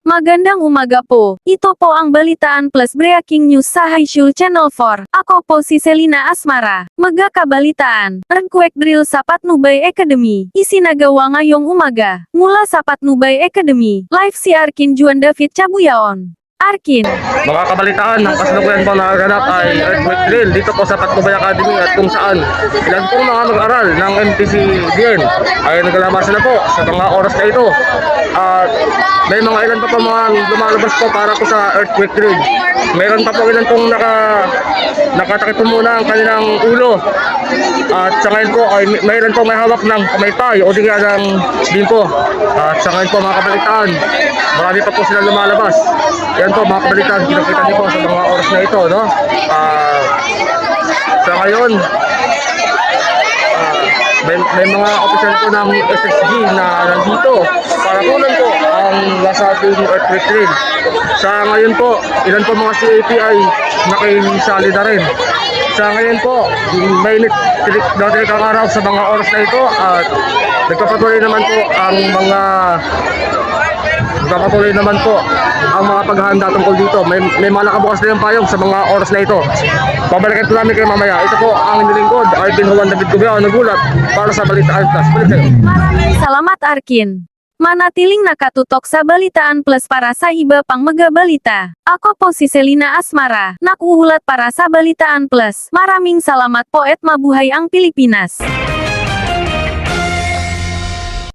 Magandang umaga po. Ito po ang Balitaan Plus Breaking News sa Highshul Channel 4. Ako po si Selina Asmara. Magkakabalitaan. Earthquake drill sa Patnubay Academy. Isinagawa ngayong umaga. Mula sa Patnubay Academy. Live si Arkin Juan David Cabuyaon. Arkin. Mga kabalitaan ng kasalukuyan po na naganap ay earthquake drill dito po sa Patnubay Academy at kung saan ilan pong mga mag-aral ng MTC Diern ay naglabas na po sa mga oras na ito at may mga ilan pa po mga lumalabas po para po sa earthquake drill. Meron pa po ilan pong nakatakip po muna ang kanilang ulo at sa ngayon po ay mayroon po may hawak ng kamaypay o di kaya ng bimpo at sa ngayon po mga kabalitaan marami pa po sila lumalabas. Yan po mga kabalitaan, kinakita niyo po sa mga oras na ito, no? Sa ngayon, may mga opisyal po ng SSG na nandito para kunan po ang nasabing earthquake drill. Sa ngayon po, ilan po mga CAP ay nakisali na rin. Sa ngayon po, mainit dati ang araw sa mga oras na ito at nagpapatuloy naman po ang mga paghahanda tungkol dito. May mga nakabukas na yung payong sa mga oras na ito. Babalikan po namin kayo mamaya. Ito po ang inilingkod, Arvin Juan David Cabuyaon, nagulat para sa Balitaan Plus. Balik kayo. Maraming salamat Arkin. Manatiling nakatutok sa Balitaan Plus para sa iba pang magabalita. Ako po si Selina Asmara, nakuulat para sa Balitaan Plus. Maraming salamat po at mabuhay ang Pilipinas.